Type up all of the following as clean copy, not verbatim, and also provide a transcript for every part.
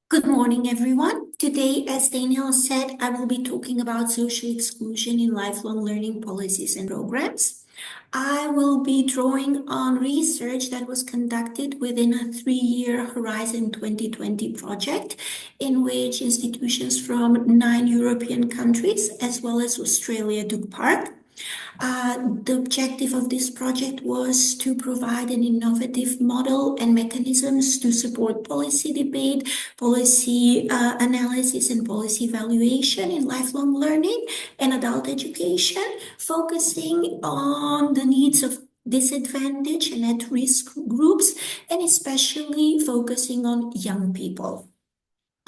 Good morning, everyone. Today, as Daniel said, I will be talking about social exclusion in lifelong learning policies and programs. I will be drawing on research that was conducted within a 3-year Horizon 2020 project, in which institutions from 9 European countries, as well as Australia, took part. The objective of this project was to provide an innovative model and mechanisms to support policy debate, policy analysis, and policy evaluation in lifelong learning and adult education, focusing on the needs of disadvantaged and at-risk groups, and especially focusing on young people.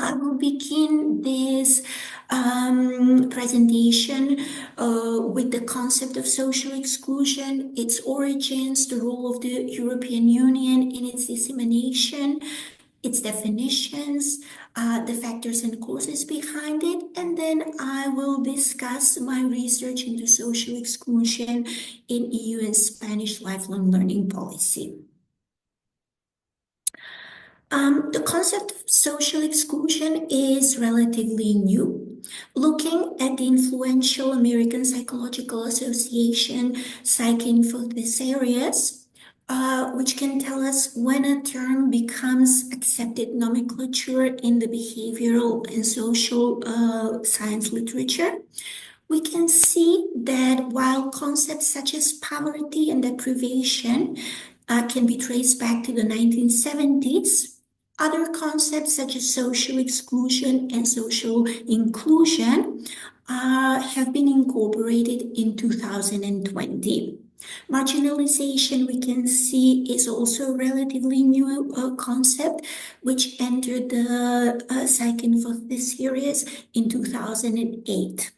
I will begin this presentation with the concept of social exclusion, its origins, the role of the European Union in its dissemination, its definitions, the factors and causes behind it, and then I will discuss my research into social exclusion in EU and Spanish lifelong learning policy. The concept of social exclusion is relatively new. Looking at the influential American Psychological Association PsycInfo Thesaurus, which can tell us when a term becomes accepted nomenclature in the behavioral and social science literature, we can see that while concepts such as poverty and deprivation can be traced back to the 1970s, other concepts such as social exclusion and social inclusion have been incorporated in 2020. Marginalization, we can see, is also a relatively new concept, which entered the PsycInfo Thesaurus in 2008.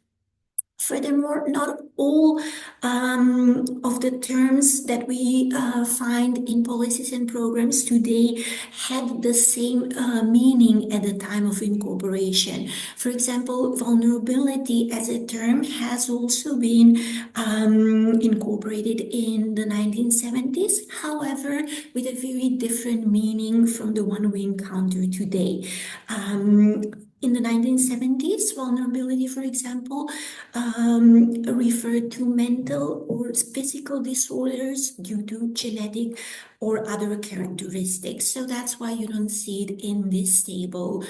Furthermore, not all of the terms that we find in policies and programs today had the same meaning at the time of incorporation. For example, vulnerability as a term has also been incorporated in the 1970s, however, with a very different meaning from the one we encounter today. In the 1970s, vulnerability, for example, referred to mental or physical disorders due to genetic or other characteristics. So that's why you don't see it in this table,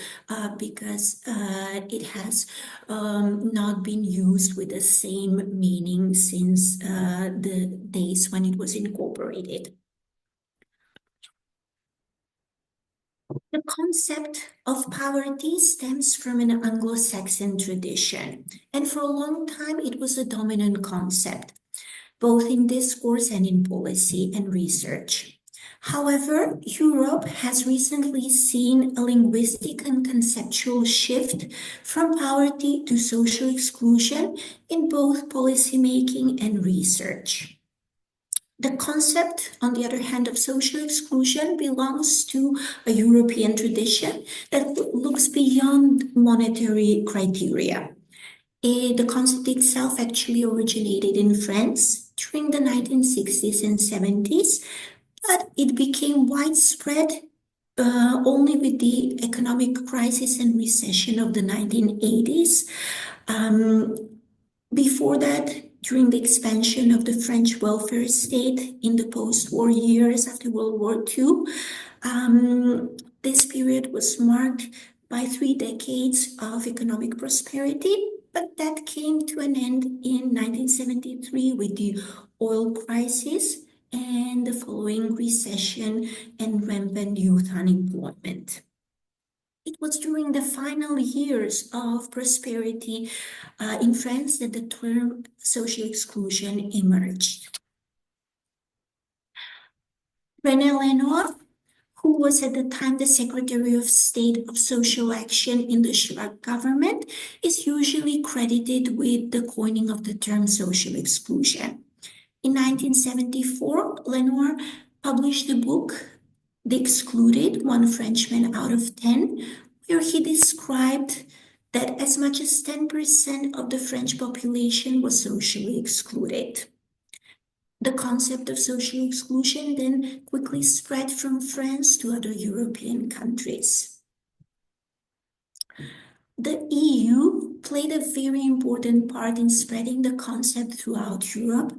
because it has not been used with the same meaning since the days when it was incorporated. The concept of poverty stems from an Anglo-Saxon tradition, and for a long time it was a dominant concept, both in discourse and in policy and research. However, Europe has recently seen a linguistic and conceptual shift from poverty to social exclusion in both policymaking and research. The concept, on the other hand, of social exclusion belongs to a European tradition that looks beyond monetary criteria. The concept itself actually originated in France during the 1960s and 70s, but it became widespread only with the economic crisis and recession of the 1980s. Before that, during the expansion of the French welfare state in the post-war years after World War II, this period was marked by 3 decades of economic prosperity, but that came to an end in 1973 with the oil crisis and the following recession and rampant youth unemployment. It was during the final years of prosperity in France that the term social exclusion emerged. René Lenoir, who was at the time the Secretary of State of Social Action in the Chirac government, is usually credited with the coining of the term social exclusion. In 1974, Lenoir published the book The Excluded, One Frenchman Out of 10, where he described that as much as 10% of the French population was socially excluded. The concept of social exclusion then quickly spread from France to other European countries. The EU played a very important part in spreading the concept throughout Europe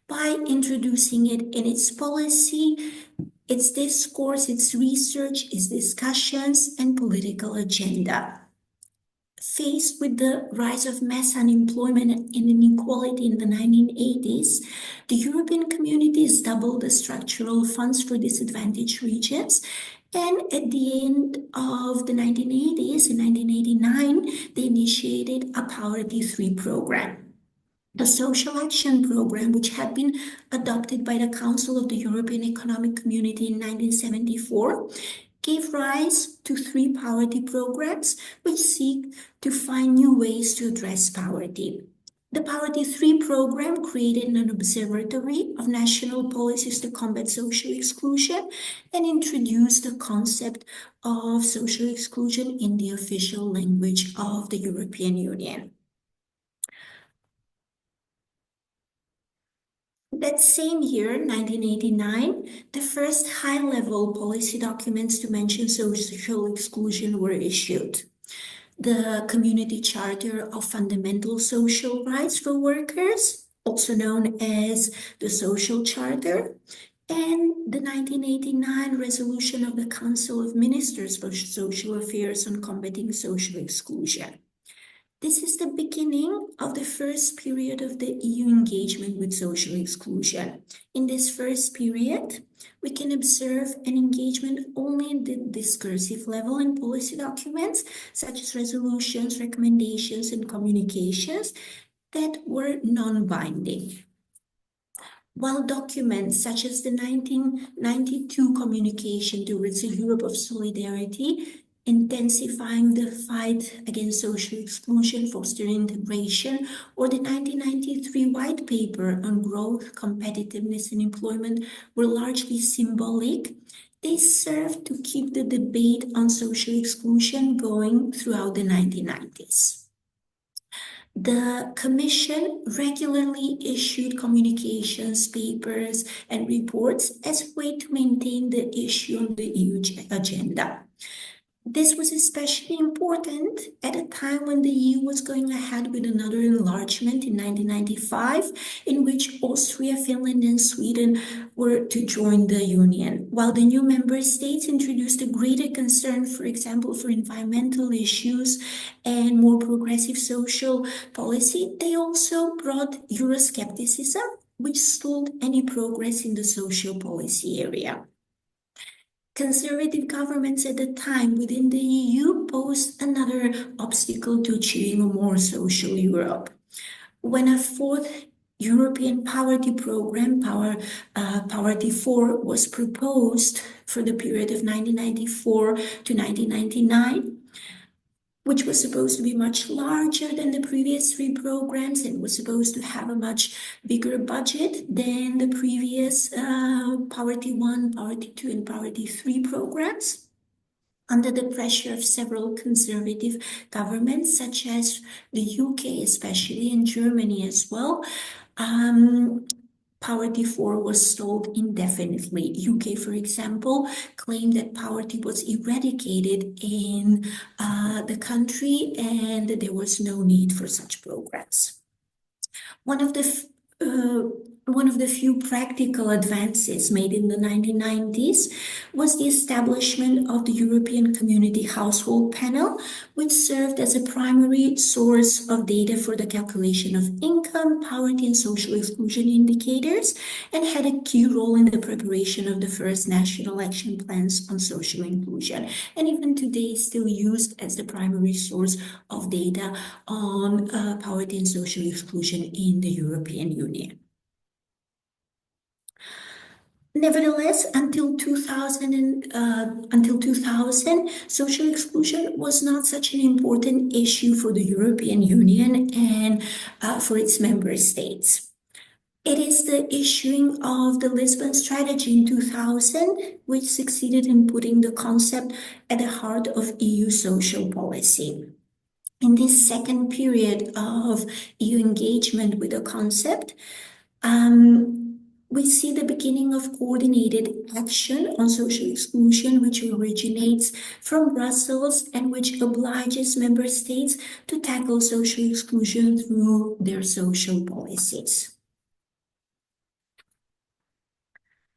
by introducing it in its policy, its discourse, its research, its discussions, and political agenda. Faced with the rise of mass unemployment and inequality in the 1980s, the European communities doubled the structural funds for disadvantaged regions. And at the end of the 1980s, in 1989, they initiated a Poverty 3 program. The Social Action Program, which had been adopted by the Council of the European Economic Community in 1974, gave rise to 3 poverty programs which seek to find new ways to address poverty. The Poverty 3 program created an observatory of national policies to combat social exclusion and introduced the concept of social exclusion in the official language of the European Union. That same year, 1989, the first high-level policy documents to mention social exclusion were issued. The Community Charter of Fundamental Social Rights for Workers, also known as the Social Charter, and the 1989 resolution of the Council of Ministers for Social Affairs on combating social exclusion. This is the beginning of the first period of the EU engagement with social exclusion. In this first period, we can observe an engagement only at the discursive level in policy documents, such as resolutions, recommendations, and communications that were non-binding. While documents such as the 1992 communication towards a Europe of solidarity, intensifying the fight against social exclusion, fostering integration, or the 1993 white paper on growth, competitiveness, and employment were largely symbolic, they served to keep the debate on social exclusion going throughout the 1990s. The Commission regularly issued communications, papers, and reports as a way to maintain the issue on the EU agenda. This was especially important at a time when the EU was going ahead with another enlargement in 1995, in which Austria, Finland, and Sweden were to join the Union. While the new member states introduced a greater concern, for example, for environmental issues and more progressive social policy, they also brought Euroscepticism, which stalled any progress in the social policy area. Conservative governments at the time within the EU posed another obstacle to achieving a more social Europe. When a fourth European poverty program, Poverty 4, was proposed for the period of 1994 to 1999, which was supposed to be much larger than the previous 3 programs and was supposed to have a much bigger budget than the previous Poverty 1, Poverty 2, and Poverty 3 programs. Under the pressure of several conservative governments, such as the UK, especially, and Germany as well, Poverty 4 was stalled indefinitely. UK, for example, claimed that poverty was eradicated in the country and that there was no need for such programs. One of the few practical advances made in the 1990s was the establishment of the European Community Household Panel, which served as a primary source of data for the calculation of income, poverty, and social exclusion indicators, and had a key role in the preparation of the first national action plans on social inclusion, and even today is still used as the primary source of data on poverty and social exclusion in the European Union. Nevertheless, until 2000, social exclusion was not such an important issue for the European Union and for its member states. It is the issuing of the Lisbon Strategy in 2000 which succeeded in putting the concept at the heart of EU social policy. In this second period of EU engagement with the concept, we see the beginning of coordinated action on social exclusion, which originates from Brussels and which obliges member states to tackle social exclusion through their social policies.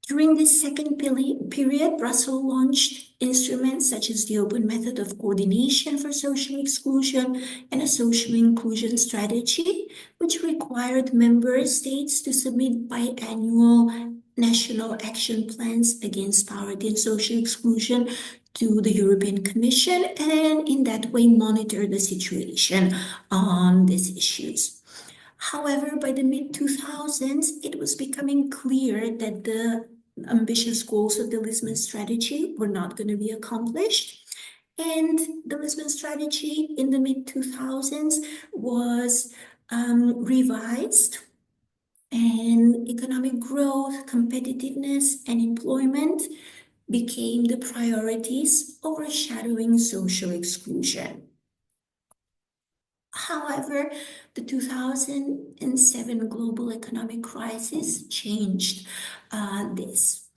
During this second period, Brussels launched instruments such as the Open Method of Coordination for Social Exclusion and a Social Inclusion Strategy, which required member states to submit biannual national action plans against poverty and social exclusion to the European Commission, and in that way monitor the situation on these issues. However, by the mid-2000s, it was becoming clear that the ambitious goals of the Lisbon strategy were not going to be accomplished. And the Lisbon strategy in the mid-2000s was revised, and economic growth, competitiveness, and employment became the priorities, overshadowing social exclusion. However, the 2007 global economic crisis changed this.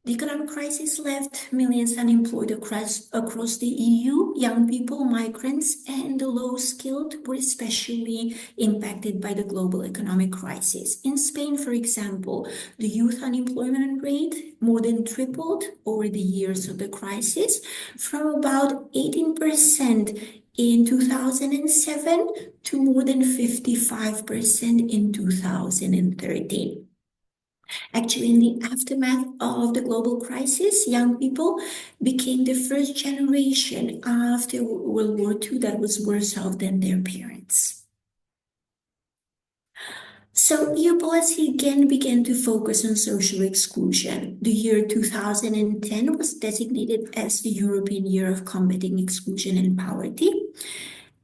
The economic crisis left millions unemployed across the EU. Young people, migrants, and the low-skilled were especially impacted by the global economic crisis. In Spain, for example, the youth unemployment rate more than tripled over the years of the crisis, from about 18% in 2007 to more than 55% in 2013. Actually, in the aftermath of the global crisis, young people became the first generation after World War II that was worse off than their parents. So EU policy again began to focus on social exclusion. The year 2010 was designated as the European Year of Combating Exclusion and Poverty.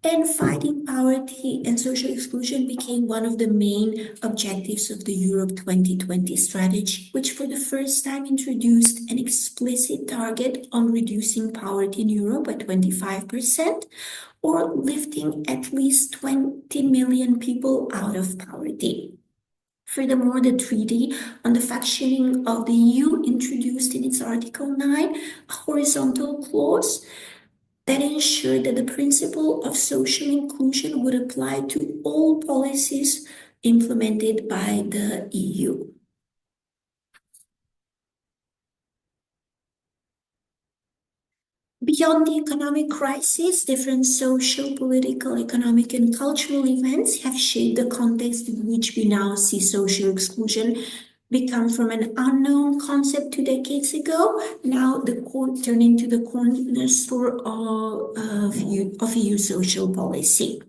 And fighting poverty and social exclusion became one of the main objectives of the Europe 2020 strategy, which for the first time introduced an explicit target on reducing poverty in Europe by 25%, or lifting at least 20 million people out of poverty. Furthermore, the Treaty on the Functioning of the EU introduced in its Article 9 a horizontal clause that ensured that the principle of social inclusion would apply to all policies implemented by the EU. Beyond the economic crisis, different social, political, economic, and cultural events have shaped the context in which we now see social exclusion become from an unknown concept 2 decades ago, now turn into the cornerstone of EU social policy.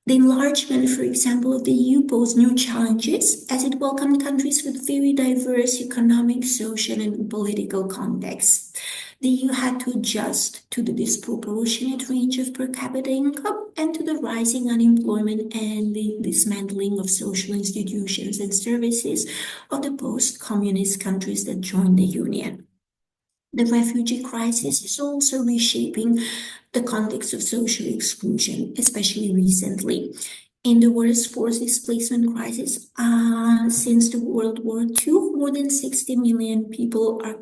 The enlargement, for example, of the EU posed new challenges as it welcomed countries with very diverse economic, social, and political contexts. The EU had to adjust to the disproportionate range of per capita income and to the rising unemployment and the dismantling of social institutions and services of the post-communist countries that joined the Union. The refugee crisis is also reshaping the context of social exclusion, especially recently. In the worst forced displacement crisis since the World War II, more than 60 million people are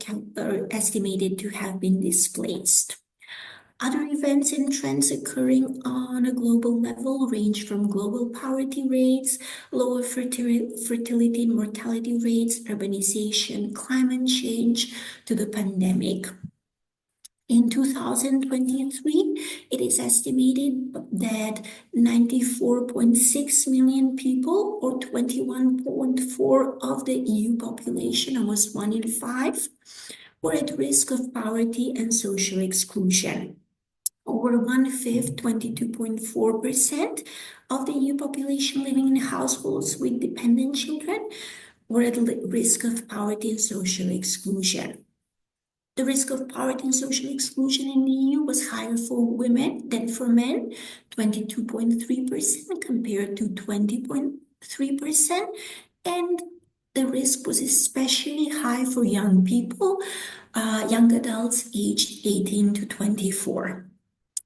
estimated to have been displaced. Other events and trends occurring on a global level range from global poverty rates, lower fertility and mortality rates, urbanization, climate change, to the pandemic. In 2023, it is estimated that 94.6 million people, or 21.4% of the EU population, almost 1 in 5, were at risk of poverty and social exclusion. Over 1/5, 22.4% of the EU population living in households with dependent children were at risk of poverty and social exclusion. The risk of poverty and social exclusion in the EU was higher for women than for men, 22.3% compared to 20.3%, and the risk was especially high for young people, young adults aged 18 to 24.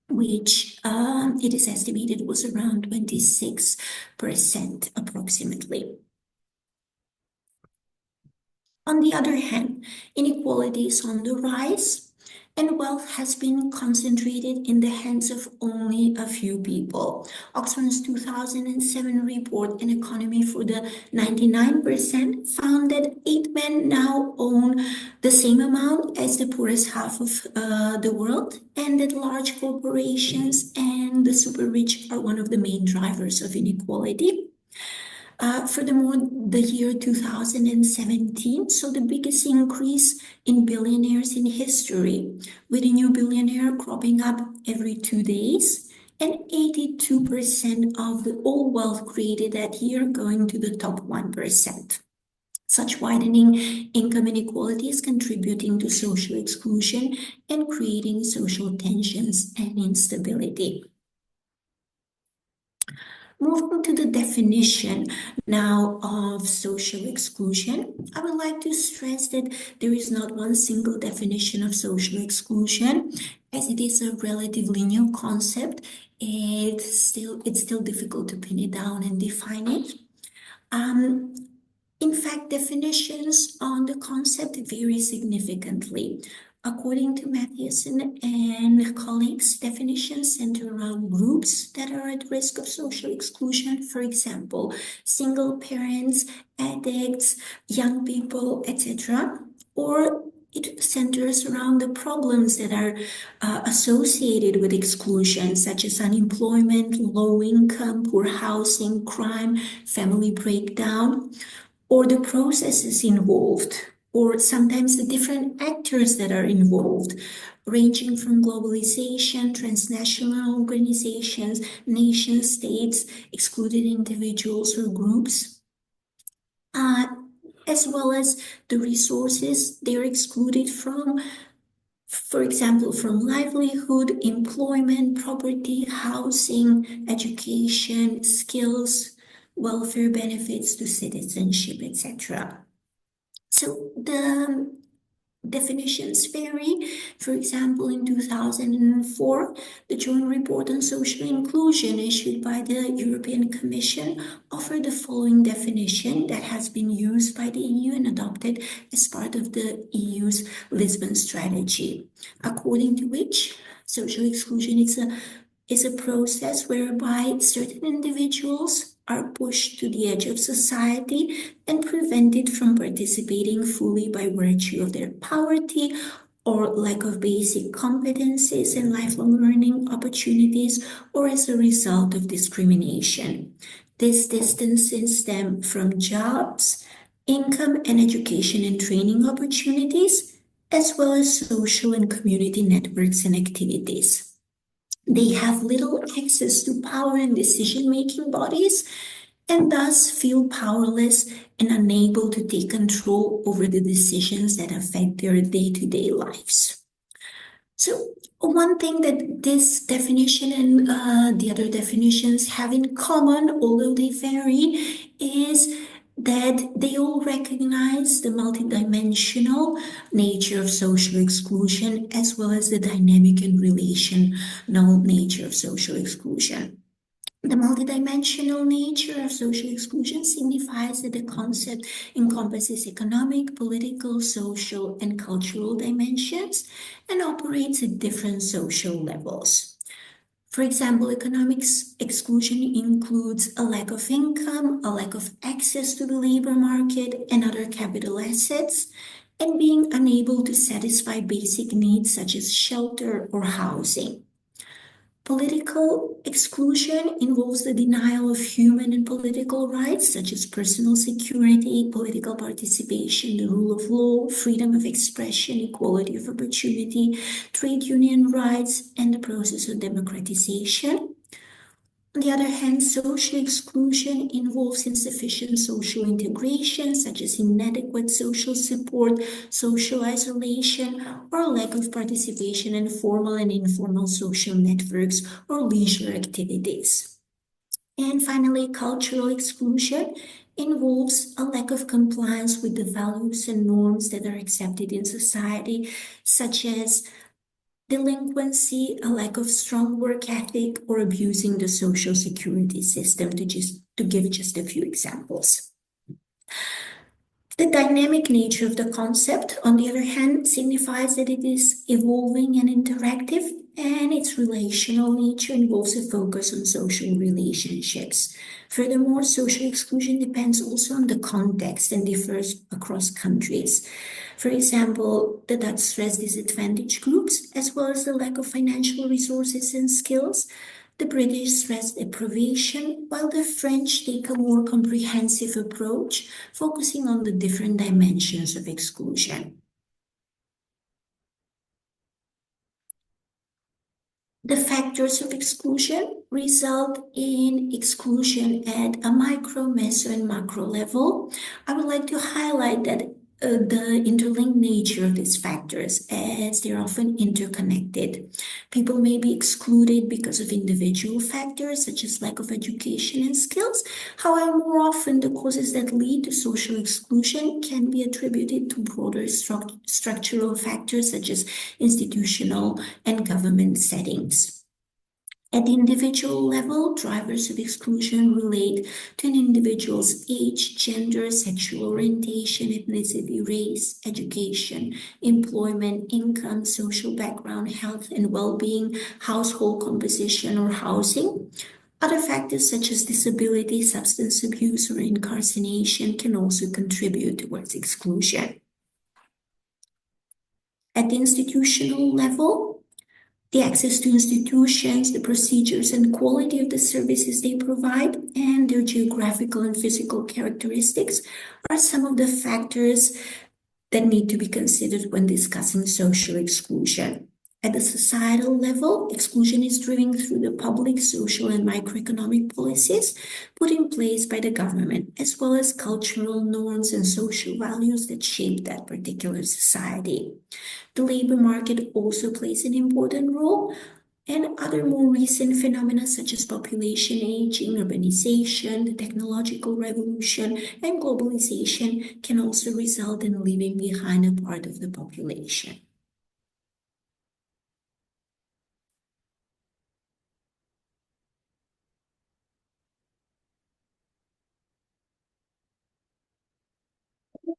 Which it is estimated was around 26% approximately. On the other hand, inequality is on the rise, and wealth has been concentrated in the hands of only a few people. Oxfam's 2007 report, An Economy for the 99%, found that 8 men now own the same amount as the poorest half of the world, and that large corporations and the super rich are one of the main drivers of inequality. Furthermore, the year 2017 saw the biggest increase in billionaires in history, with a new billionaire cropping up every 2 days, and 82% of the all wealth created that year going to the top 1%. Such widening income inequality is contributing to social exclusion and creating social tensions and instability. Moving to the definition now of social exclusion, I would like to stress that there is not one single definition of social exclusion, as it is a relatively new concept. It's still difficult to pin it down and define it. In fact, definitions on the concept vary significantly. According to Mathieson and colleagues, definitions center around groups that are at risk of social exclusion, for example, single parents, addicts, young people, etc. Or it centers around the problems that are associated with exclusion, such as unemployment, low income, poor housing, crime, family breakdown, or the processes involved, or sometimes the different actors that are involved, ranging from globalization, transnational organizations, nation states, excluded individuals or groups, as well as the resources they're excluded from, for example, from livelihood, employment, property, housing, education, skills, welfare benefits to citizenship, etc. So the definitions vary. For example, in 2004, the Joint Report on Social Inclusion issued by the European Commission offered the following definition that has been used by the EU and adopted as part of the EU's Lisbon strategy, according to which social exclusion is a process whereby certain individuals are pushed to the edge of society and prevented from participating fully by virtue of their poverty or lack of basic competencies and lifelong learning opportunities, or as a result of discrimination. This distances them from jobs, income, and education and training opportunities, as well as social and community networks and activities. They have little access to power and decision-making bodies, and thus feel powerless and unable to take control over the decisions that affect their day-to-day lives. So one thing that this definition and the other definitions have in common, although they vary, is that they all recognize the multidimensional nature of social exclusion, as well as the dynamic and relational nature of social exclusion. The multidimensional nature of social exclusion signifies that the concept encompasses economic, political, social, and cultural dimensions and operates at different social levels. For example, economic exclusion includes a lack of income, a lack of access to the labor market and other capital assets, and being unable to satisfy basic needs such as shelter or housing. Political exclusion involves the denial of human and political rights, such as personal security, political participation, the rule of law, freedom of expression, equality of opportunity, trade union rights, and the process of democratization. On the other hand, social exclusion involves insufficient social integration, such as inadequate social support, social isolation, or lack of participation in formal and informal social networks or leisure activities. And finally, cultural exclusion involves a lack of compliance with the values and norms that are accepted in society, such as delinquency, a lack of strong work ethic, or abusing the social security system, to give just a few examples. The dynamic nature of the concept, on the other hand, signifies that it is evolving and interactive, and its relational nature involves a focus on social relationships. Furthermore, social exclusion depends also on the context and differs across countries. For example, the Dutch stress disadvantaged groups, as well as the lack of financial resources and skills. The British stress deprivation, while the French take a more comprehensive approach, focusing on the different dimensions of exclusion. The factors of exclusion result in exclusion at a micro, meso, and macro level. I would like to highlight that the interlinked nature of these factors, as they're often interconnected. People may be excluded because of individual factors such as lack of education and skills. However, more often the causes that lead to social exclusion can be attributed to broader structural factors such as institutional and government settings. At the individual level, drivers of exclusion relate to an individual's age, gender, sexual orientation, ethnicity, race, education, employment, income, social background, health and well-being, household composition, or housing. Other factors such as disability, substance abuse, or incarceration can also contribute towards exclusion. At the institutional level, the access to institutions, the procedures and quality of the services they provide, and their geographical and physical characteristics are some of the factors that need to be considered when discussing social exclusion. At the societal level, exclusion is driven through the public, social, and microeconomic policies put in place by the government, as well as cultural norms and social values that shape that particular society. The labor market also plays an important role, and other more recent phenomena such as population aging, urbanization, the technological revolution, and globalization can also result in leaving behind a part of the population.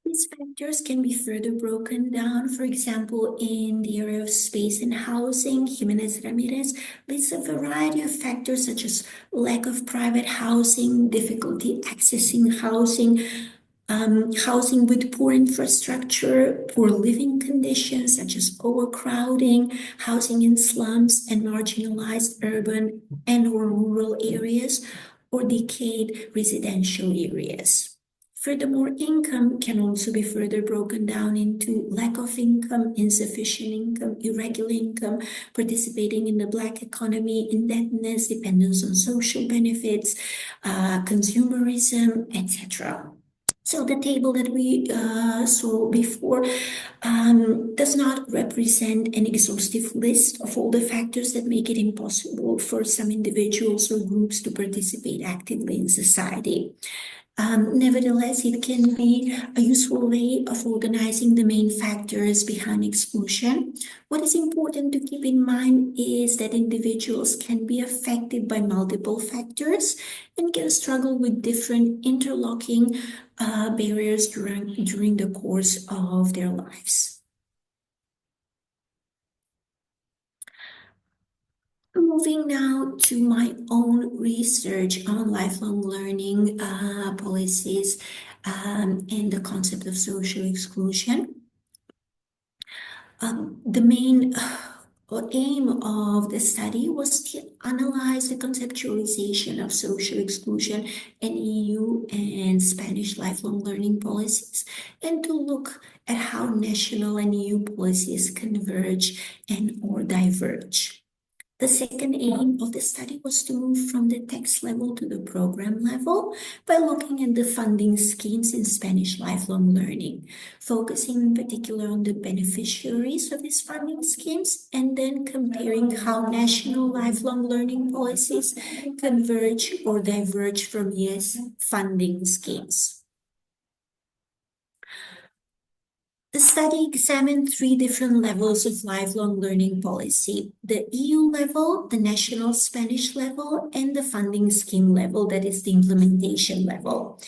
These factors can be further broken down. For example, in the area of space and housing, Jimenez Ramirez lists a variety of factors such as lack of private housing, difficulty accessing housing, housing with poor infrastructure, poor living conditions such as overcrowding, housing in slums and marginalized urban and/or rural areas, or decayed residential areas. Furthermore, income can also be further broken down into lack of income, insufficient income, irregular income, participating in the Black economy, indebtedness, dependence on social benefits, consumerism, etc. So the table that we saw before does not represent an exhaustive list of all the factors that make it impossible for some individuals or groups to participate actively in society. Nevertheless, it can be a useful way of organizing the main factors behind exclusion. What is important to keep in mind is that individuals can be affected by multiple factors and can struggle with different interlocking barriers during the course of their lives. Moving now to my own research on lifelong learning policies and the concept of social exclusion. The main aim of the study was to analyze the conceptualization of social exclusion in EU and Spanish lifelong learning policies, and to look at how national and EU policies converge and or diverge. The second aim of the study was to move from the text level to the program level by looking at the funding schemes in Spanish lifelong learning, focusing in particular on the beneficiaries of these funding schemes, and then comparing how national lifelong learning policies converge or diverge from US funding schemes. The study examined three different levels of lifelong learning policy: the EU level, the national Spanish level, and the funding scheme level, that is the implementation level.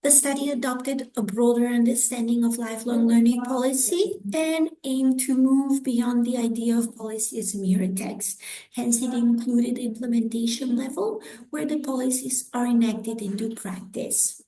The study adopted a broader understanding of lifelong learning policy and aimed to move beyond the idea of policy as mere text. Hence, it included implementation level, where the policies are enacted into practice.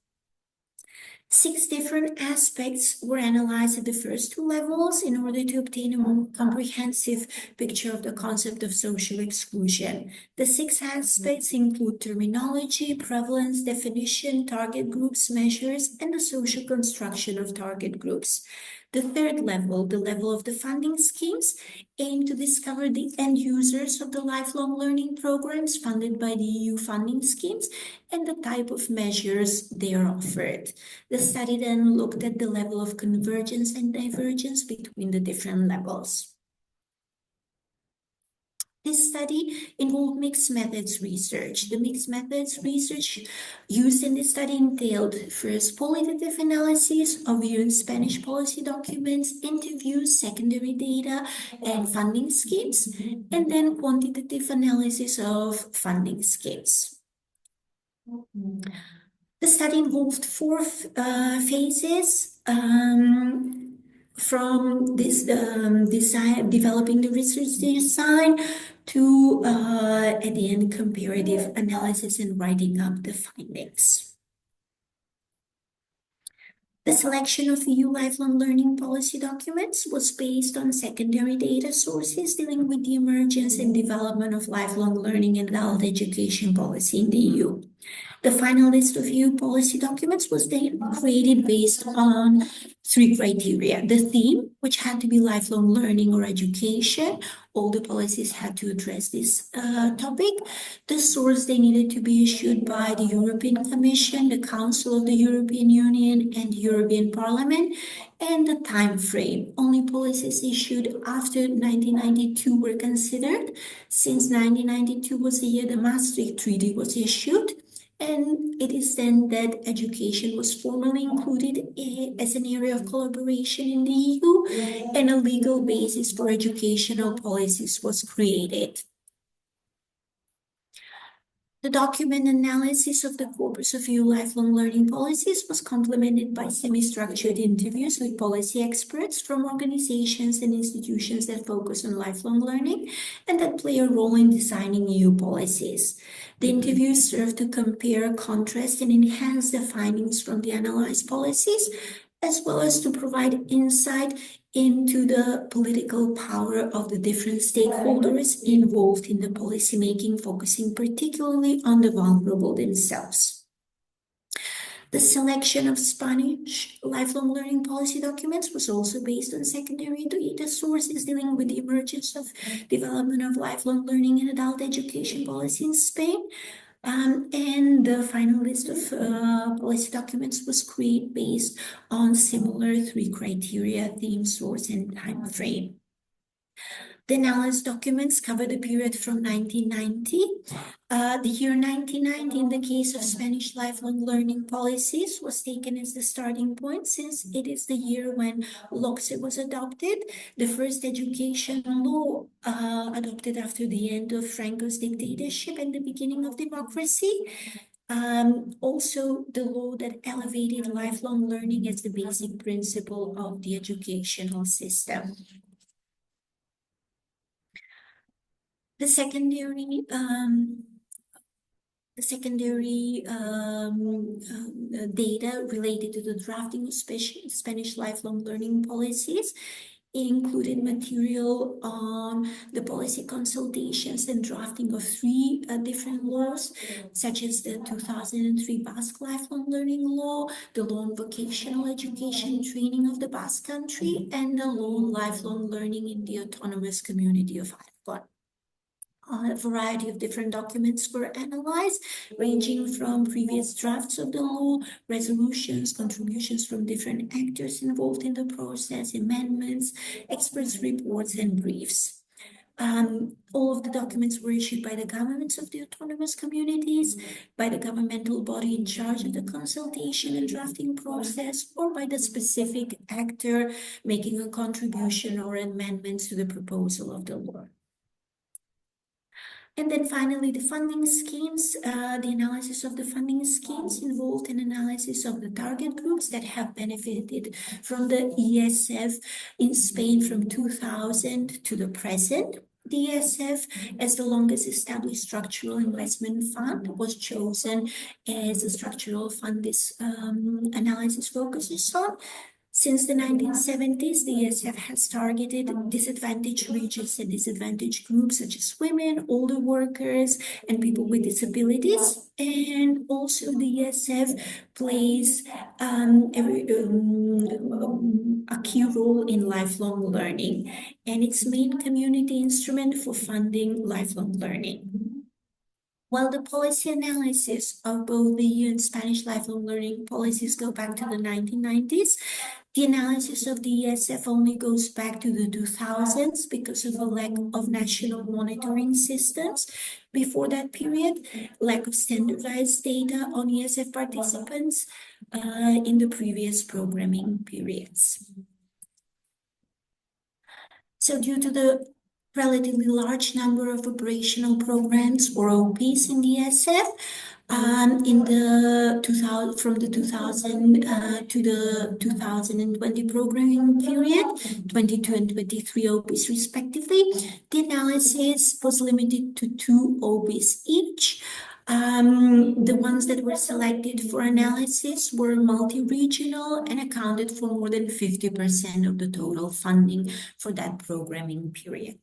6 different aspects were analyzed at the first 2 levels in order to obtain a more comprehensive picture of the concept of social exclusion. The 6 aspects include terminology, prevalence, definition, target groups, measures, and the social construction of target groups. The third level, the level of the funding schemes, aim to discover the end users of the lifelong learning programs funded by the EU funding schemes and the type of measures they are offered. The study then looked at the level of convergence and divergence between the different levels. This study involved mixed methods research. The mixed methods research used in this study entailed first qualitative analysis of viewing Spanish policy documents, interviews, secondary data, and funding schemes, and then quantitative analysis of funding schemes. The study involved 4 phases. From this developing the research design to, at the end, comparative analysis and writing up the findings. The selection of EU lifelong learning policy documents was based on secondary data sources dealing with the emergence and development of lifelong learning and adult education policy in the EU. The final list of EU policy documents was then created based on 3 criteria. The theme, which had to be lifelong learning or education. All the policies had to address this topic. The source, they needed to be issued by the European Commission, the Council of the European Union, and the European Parliament. And the time frame. Only policies issued after 1992 were considered, since 1992 was the year the Maastricht Treaty was issued. And it is then that education was formally included as an area of collaboration in the EU, and a legal basis for educational policies was created. The document analysis of the corpus of EU lifelong learning policies was complemented by semi-structured interviews with policy experts from organizations and institutions that focus on lifelong learning and that play a role in designing EU policies. The interviews serve to compare, contrast, and enhance the findings from the analyzed policies, as well as to provide insight into the political power of the different stakeholders involved in the policymaking, focusing particularly on the vulnerable themselves. The selection of Spanish lifelong learning policy documents was also based on secondary data sources dealing with the emergence of development of lifelong learning and adult education policy in Spain. And the final list of policy documents was created based on similar 3 criteria: theme, source, and time frame. The analysis documents cover the period from 1990. The year 1990, in the case of Spanish lifelong learning policies, was taken as the starting point, since it is the year when LOCSE was adopted, the first education law adopted after the end of Franco's dictatorship and the beginning of democracy. Also, the law that elevated lifelong learning as the basic principle of the educational system. The secondary data related to the drafting of Spanish lifelong learning policies included material on the policy consultations and drafting of 3 different laws, such as the 2003 Basque Lifelong Learning Law, the Law on Vocational Education Training of the Basque Country, and the Law on Lifelong Learning in the Autonomous Community of Aragon. A variety of different documents were analyzed, ranging from previous drafts of the law, resolutions, contributions from different actors involved in the process, amendments, experts' reports, and briefs. All of the documents were issued by the governments of the autonomous communities, by the governmental body in charge of the consultation and drafting process, or by the specific actor making a contribution or amendments to the proposal of the law. And then finally, the funding schemes, the analysis of the funding schemes involved an analysis of the target groups that have benefited from the ESF in Spain from 2000 to the present. The ESF, as the longest established structural investment fund, was chosen as a structural fund this analysis focuses on. Since the 1970s, the ESF has targeted disadvantaged regions and disadvantaged groups such as women, older workers, and people with disabilities. And also, the ESF plays a key role in lifelong learning, and its main community instrument for funding lifelong learning. While the policy analysis of both the EU and Spanish lifelong learning policies go back to the 1990s, the analysis of the ESF only goes back to the 2000s because of a lack of national monitoring systems. Before that period, lack of standardized data on ESF participants in the previous programming periods. So due to the relatively large number of operational programs or OPs in the ESF, in the 2000 from the 2000 to the 2020 programming period, 22 and 23 OPs respectively, the analysis was limited to 2 OPs each. The ones that were selected for analysis were multi-regional and accounted for more than 50% of the total funding for that programming period.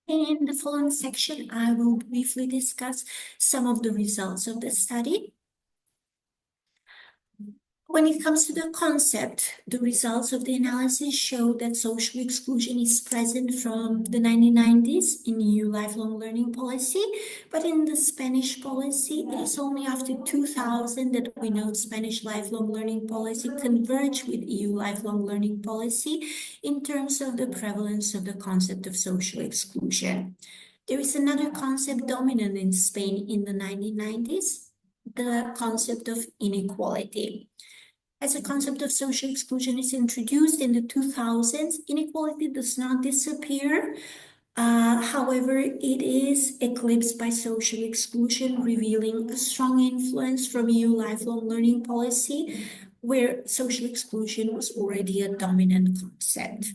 In the following section, I will briefly discuss some of the results of the study. When it comes to the concept, the results of the analysis show that social exclusion is present from the 1990s in EU lifelong learning policy, but in the Spanish policy, it is only after 2000 that we know Spanish lifelong learning policy converged with EU lifelong learning policy in terms of the prevalence of the concept of social exclusion. There is another concept dominant in Spain in the 1990s, the concept of inequality. As a concept of social exclusion is introduced in the 2000s, inequality does not disappear. However, it is eclipsed by social exclusion, revealing a strong influence from EU lifelong learning policy, where social exclusion was already a dominant concept.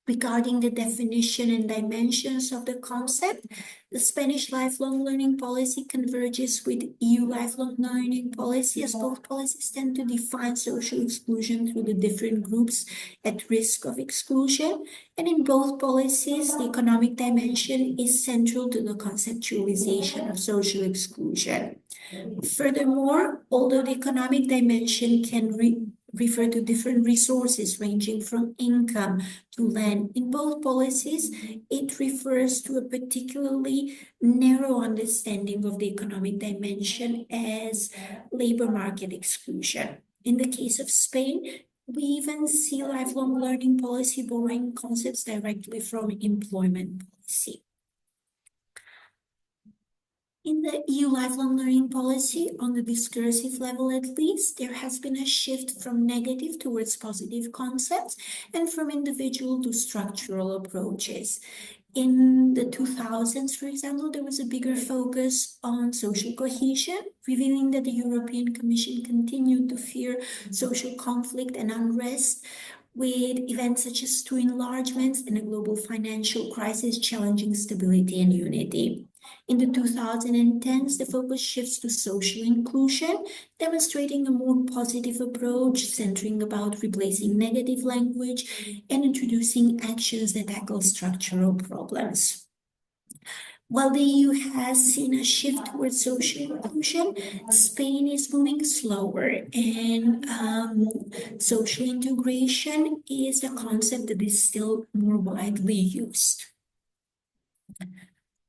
Regarding the definition and dimensions of the concept, the Spanish lifelong learning policy converges with EU lifelong learning policy, as both policies tend to define social exclusion through the different groups at risk of exclusion. And in both policies, the economic dimension is central to the conceptualization of social exclusion. Furthermore, although the economic dimension can refer to different resources ranging from income to land. In both policies, it refers to a particularly narrow understanding of the economic dimension as labor market exclusion. In the case of Spain, we even see lifelong learning policy borrowing concepts directly from employment policy. In the EU lifelong learning policy, on the discursive level at least, there has been a shift from negative towards positive concepts and from individual to structural approaches. In the 2000s, for example, there was a bigger focus on social cohesion, revealing that the European Commission continued to fear social conflict and unrest, with events such as two enlargements and a global financial crisis challenging stability and unity. In the 2010s, the focus shifts to social inclusion, demonstrating a more positive approach, centering about replacing negative language and introducing actions that tackle structural problems. While the EU has seen a shift towards social inclusion, Spain is moving slower, and social integration is a concept that is still more widely used.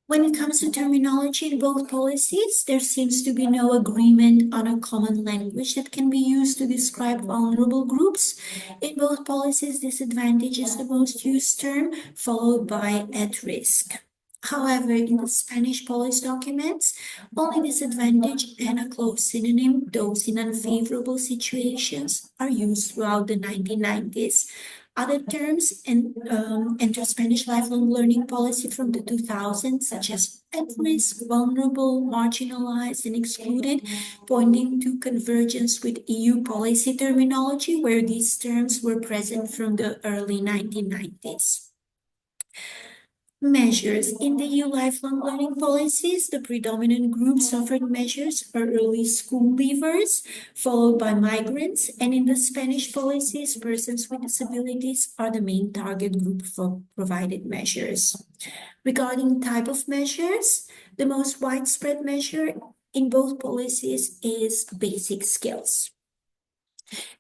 When it comes to terminology in both policies, there seems to be no agreement on a common language that can be used to describe vulnerable groups. In both policies, disadvantage is the most used term, followed by at risk. However, in the Spanish policy documents, only disadvantage and a close synonym, those in unfavorable situations, are used throughout the 1990s. Other terms enter Spanish lifelong learning policy from the 2000s, such as at risk, vulnerable, marginalized, and excluded, pointing to convergence with EU policy terminology, where these terms were present from the early 1990s. Measures in the EU lifelong learning policies, the predominant groups offered measures are early school leavers, followed by migrants, and in the Spanish policies, persons with disabilities are the main target group for provided measures. Regarding type of measures, the most widespread measure in both policies is basic skills.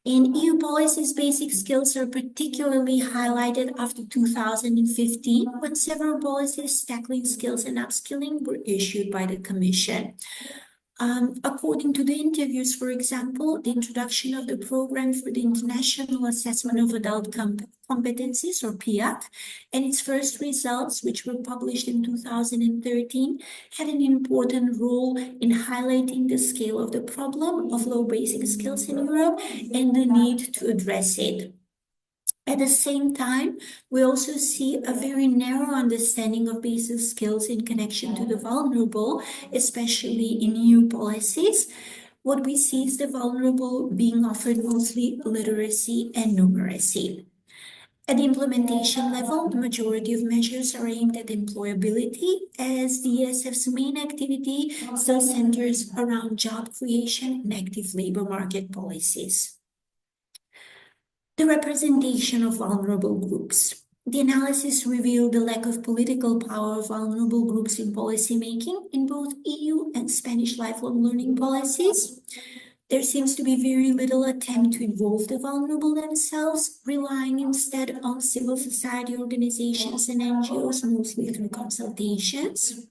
In EU policies, basic skills are particularly highlighted after 2015, when several policies tackling skills and upskilling were issued by the Commission. According to the interviews, for example, the introduction of the program for the International Assessment of Adult Competencies, or PIAC, and its first results, which were published in 2013, had an important role in highlighting the scale of the problem of low basic skills in Europe and the need to address it. At the same time, we also see a very narrow understanding of basic skills in connection to the vulnerable, especially in EU policies. What we see is the vulnerable being offered mostly literacy and numeracy. At the implementation level, the majority of measures are aimed at employability, as the ESF's main activity still centers around job creation and active labor market policies. The representation of vulnerable groups. The analysis revealed the lack of political power of vulnerable groups in policymaking in both EU and Spanish lifelong learning policies. There seems to be very little attempt to involve the vulnerable themselves, relying instead on civil society organizations and NGOs, mostly through consultations.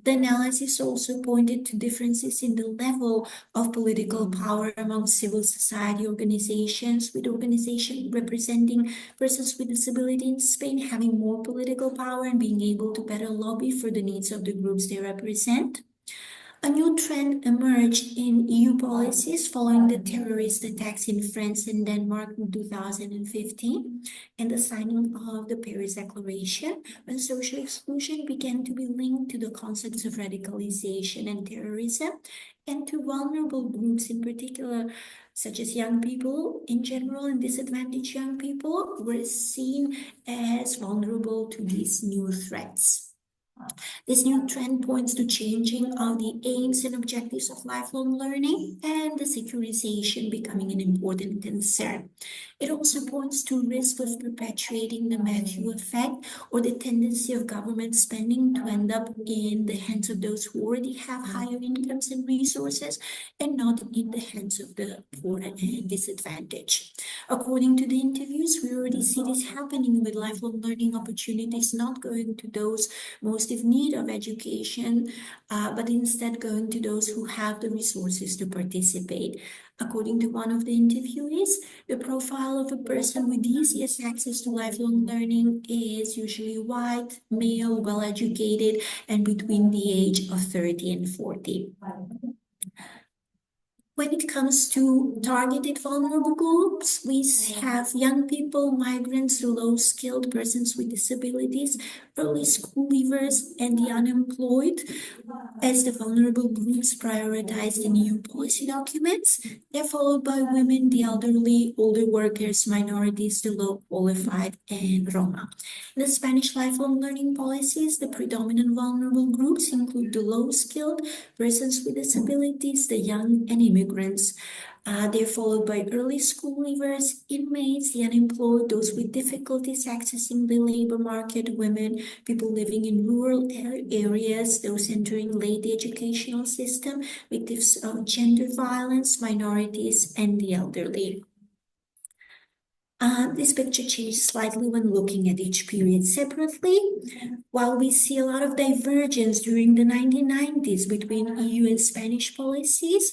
The analysis also pointed to differences in the level of political power among civil society organizations, with organizations representing persons with disability in Spain having more political power and being able to better lobby for the needs of the groups they represent. A new trend emerged in EU policies following the terrorist attacks in France and Denmark in 2015 and the signing of the Paris Declaration, when social exclusion began to be linked to the concepts of radicalization and terrorism, and to vulnerable groups in particular, such as young people in general and disadvantaged young people, were seen as vulnerable to these new threats. This new trend points to changing of the aims and objectives of lifelong learning and the securitization becoming an important concern. It also points to risk of perpetuating the Matthew effect, or the tendency of government spending to end up in the hands of those who already have higher incomes and resources and not in the hands of the poor and disadvantaged. According to the interviews, we already see this happening with lifelong learning opportunities not going to those most in need of education, but instead going to those who have the resources to participate. According to one of the interviewees, the profile of a person with easiest access to lifelong learning is usually white, male, well-educated, and between the age of 30 and 40. When it comes to targeted vulnerable groups, we have young people, migrants, low-skilled persons with disabilities, early school leavers, and the unemployed as the vulnerable groups prioritized in EU policy documents. They're followed by women, the elderly, older workers, minorities, the low-qualified, and Roma. In the Spanish lifelong learning policies, the predominant vulnerable groups include the low-skilled, persons with disabilities, the young, and immigrants. They're followed by early school leavers, inmates, the unemployed, those with difficulties accessing the labor market, women, people living in rural areas, those entering late the educational system, victims of gender violence, minorities, and the elderly. This picture changes slightly when looking at each period separately. While we see a lot of divergence during the 1990s between EU and Spanish policies,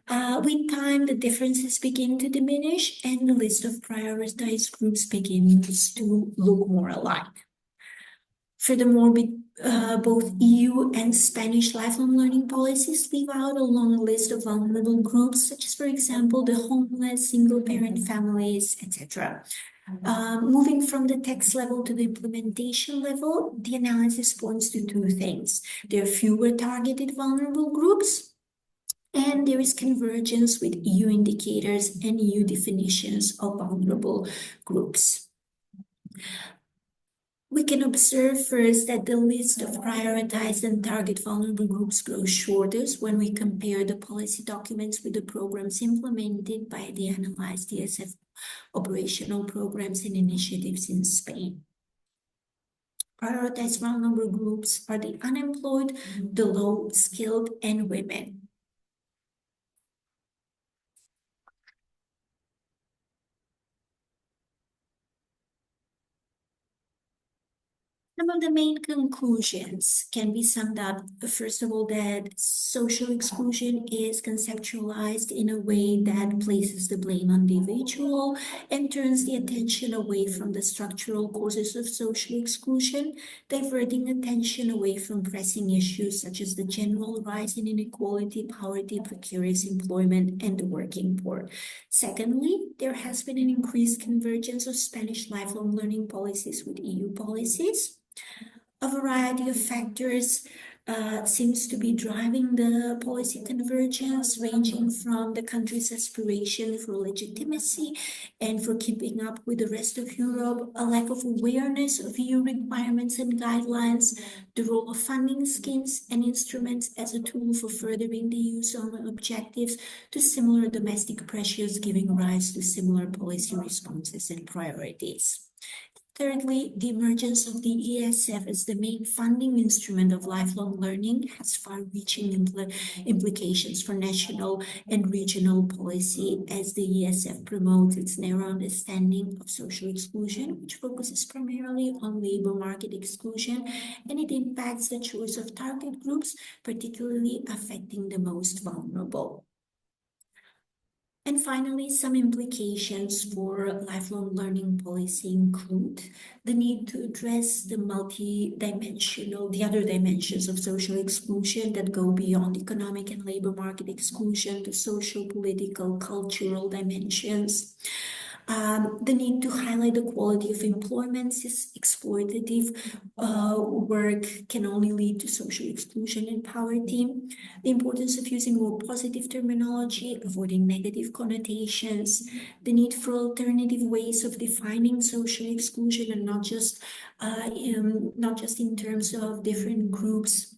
with time, the differences begin to diminish and the list of prioritized groups begins to look more alike. Furthermore, both EU and Spanish lifelong learning policies leave out a long list of vulnerable groups, such as, for example, the homeless, single-parent families, etc. Moving from the text level to the implementation level, the analysis points to two things. There are fewer targeted vulnerable groups, and there is convergence with EU indicators and EU definitions of vulnerable groups. We can observe first that the list of prioritized and target vulnerable groups grows shorter when we compare the policy documents with the programs implemented by the analyzed ESF operational programs and initiatives in Spain. Prioritized vulnerable groups are the unemployed, the low-skilled, and women. Some of the main conclusions can be summed up, first of all, that social exclusion is conceptualized in a way that places the blame on the individual and turns the attention away from the structural causes of social exclusion, diverting attention away from pressing issues such as the general rise in inequality, poverty, precarious employment, and the working poor. Secondly, there has been an increased convergence of Spanish lifelong learning policies with EU policies. A variety of factors seems to be driving the policy convergence, ranging from the country's aspiration for legitimacy and for keeping up with the rest of Europe, a lack of awareness of EU requirements and guidelines, the role of funding schemes and instruments as a tool for furthering the EU's own objectives, to similar domestic pressures giving rise to similar policy responses and priorities. Thirdly, the emergence of the ESF as the main funding instrument of lifelong learning has far-reaching implications for national and regional policy, as the ESF promotes its narrow understanding of social exclusion, which focuses primarily on labor market exclusion, and it impacts the choice of target groups, particularly affecting the most vulnerable. And finally, some implications for lifelong learning policy include the need to address the other dimensions of social exclusion that go beyond economic and labor market exclusion to social, political, cultural dimensions. The need to highlight the quality of employment, since exploitative work can only lead to social exclusion and poverty. The importance of using more positive terminology, avoiding negative connotations. The need for alternative ways of defining social exclusion, and not just in terms of different groups.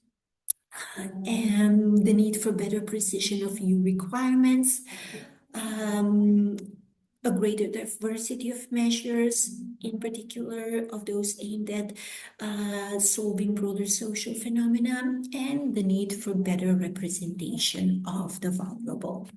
And the need for better precision of EU requirements. A greater diversity of measures, in particular of those aimed at solving broader social phenomena, and the need for better representation of the vulnerable.